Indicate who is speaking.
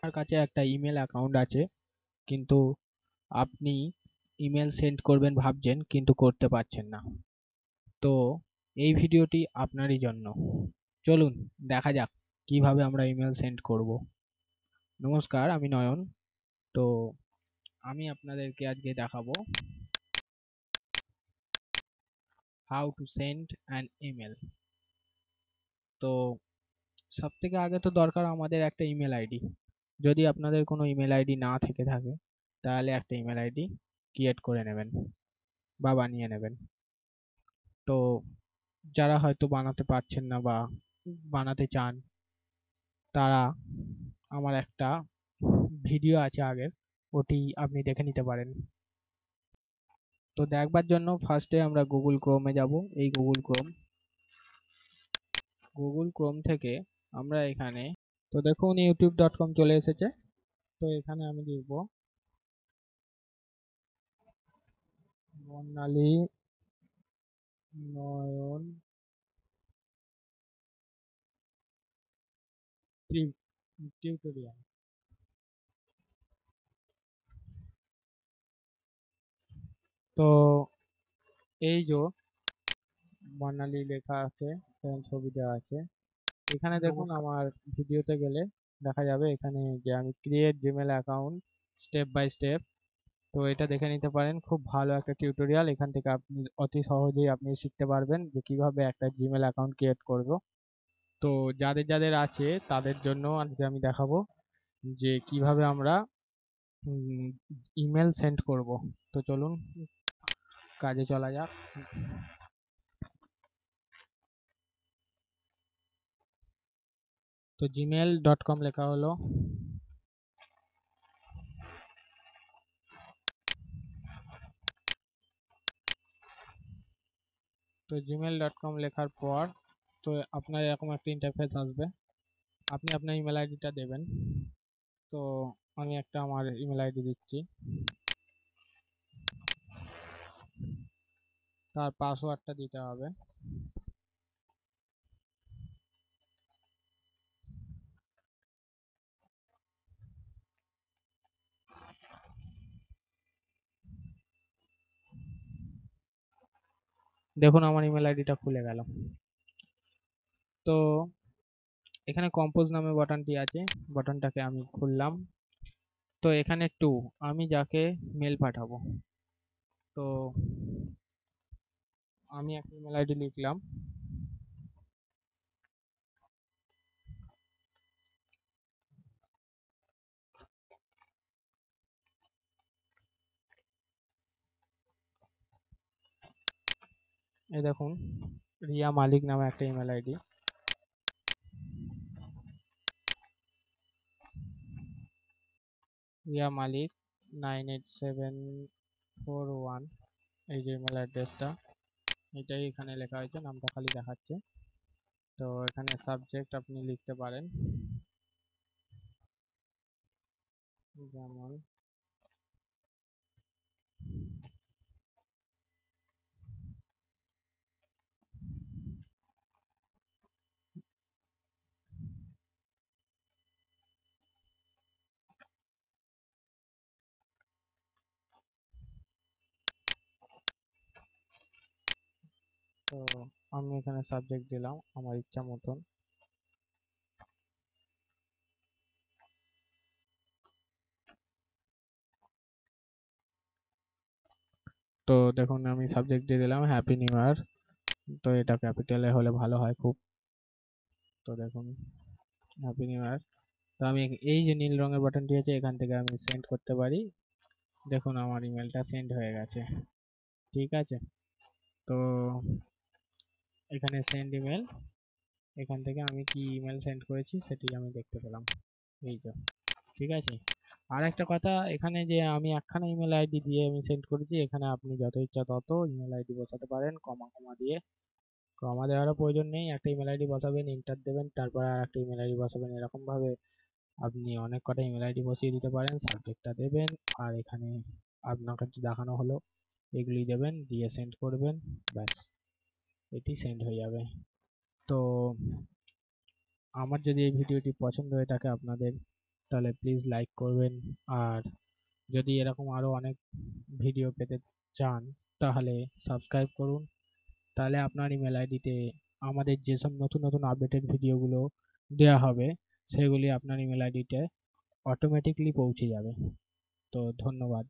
Speaker 1: আপনার কাছে একটা ইমেল অ্যাকাউন্ট আছে, কিন্তু আপনি ইমেল সেন্ড করবেন ভাবছেন কিন্তু করতে পারছেন না। তো এই ভিডিওটি আপনারই জন্য। চলুন দেখা যাক কিভাবে আমরা ইমেল সেন্ড করব। নমস্কার, আমি নয়ন। তো আমি আপনাদেরকে আজকে দেখাবো how to send an email. তো সবথেকে আগে তো দরকার আমাদের একটা ইমেল আইডি। যদি আপনাদের কোনো ইমেল আইডি না থেকে থাকে তাহলে একটা ইমেল আইডি ক্রিয়েট করে নেবেন বা বানিয়ে নেবেন। তো যারা হয়তো বানাতে পারছেন না বা বানাতে চান, তারা আমার একটা ভিডিও আছে আগের, ওটি আপনি দেখে নিতে পারেন। তো দেখবার জন্য ফার্স্টে আমরা গুগল ক্রোমে যাব। এই গুগল ক্রোম থেকে আমরা এখানে, তো দেখুন youtube.com চলে এসেছে। তো এখানে আমি লিখব বর্ণালী নয়ন টিউটোরিয়াল। তো এই যে বর্ণালী লেখা আছে, ছবি দেওয়া আছে। এখানে দেখুন আমার ভিডিওতে গেলে দেখা যাবে এখানে যে আমি create Gmail account step by step. তো এটা দেখে নিতে পারেন, খুব ভালো একটা টিউটোরিয়াল। এখান থেকে আপনি অতি সহজেই আপনি শিখতে পারবেন যে কিভাবে একটা জিমেল অ্যাকাউন্ট ক্রিয়েট করব। তো যাদের যাদের আছে তাদের জন্য আজকে আমি দেখাবো যে কিভাবে আমরা ইমেল সেন্ড করব। তো চলুন কাজে চলা যাক। তো gmail.com লেখা হলো। তো gmail.com লেখার পর তো আপনার এরকম একটা ইন্টারফেস আসবে। আপনি আপনার ইমেল আইডিটা দেবেন। তো আমি একটা আমার ইমেল আইডি দিচ্ছি, তার পাসওয়ার্ডটা দিতে হবে। দেখুন আমার ইমেল আইডিটা খুলে গেল। তো এখানে কম্পোজ নামে বাটনটি আছে, বাটনটাকে আমি খুললাম। তো এখানে আমি যাকে মেল পাঠাবো, তো আমি একটা ইমেল আইডি লিখলাম। এই দেখুন রিয়া মালিক নামে একটা ইমেল আইডি। রিয়া মালিক 98741, এই যে ইমেল অ্যাড্রেসটা, এটাই এখানে লেখা হয়েছে, নামটা খালি দেখাচ্ছে। তো এখানে সাবজেক্ট আপনি লিখতে পারেন যেমন তো আমি এখানে সাবজেক্ট দিলাম আমার ইচ্ছা মতন। তো দেখুন আমি সাবজেক্ট দিয়ে দিলাম হ্যাপি নিউ ইয়ার। তো এটা ক্যাপিটালে হলে ভালো হয় খুব। তো দেখুন হ্যাপি নিউ ইয়ার। তো আমি এই যে নীল রঙের বাটনটি আছে, এখান থেকে আমি সেন্ড করতে পারি। দেখুন আমার ইমেলটা সেন্ড হয়ে গেছে। ঠিক আছে। তো এখানে সেন্ড ইমেল, এখান থেকে আমি কি ইমেল সেন্ড করেছি সেটি আমি দেখতে পেলাম। এই তো ঠিক আছে। আর একটা কথা, এখানে যে আমি একখানা ইমেল আইডি দিয়ে আমি সেন্ড করেছি, এখানে আপনি যত ইচ্ছা তত ইমেল আইডি বসাতে পারেন কমা কমা দিয়ে। কমা দেওয়ারও প্রয়োজন নেই, একটা ইমেল আইডি বসাবেন, ইন্টার দেবেন, তারপর আর একটা ইমেল আইডি বসাবেন। এরকম ভাবে আপনি অনেক কটা ইমেল আইডি বসিয়ে দিতে পারেন। সাবজেক্টটা দেবেন আর এখানে আপনার কাছে দেখানো হলো এগুলি দেবেন, দিয়ে সেন্ড করবেন, ব্যাস এটি সেন্ড হয়ে যাবে। তো আমার যদি এই ভিডিওটি পছন্দ হয়ে থাকে আপনাদের, তাহলে প্লিজ লাইক করবেন। আর যদি এরকম আরো অনেক ভিডিও পেতে চান তাহলে সাবস্ক্রাইব করুন। তাহলে আপনার ইমেল আইডিতে আমাদের যেসব নতুন নতুন আপডেটেড ভিডিওগুলো দেওয়া হবে সেগুলি আপনার ইমেল আইডিতে অটোমেটিকলি পৌঁছে যাবে। তো ধন্যবাদ।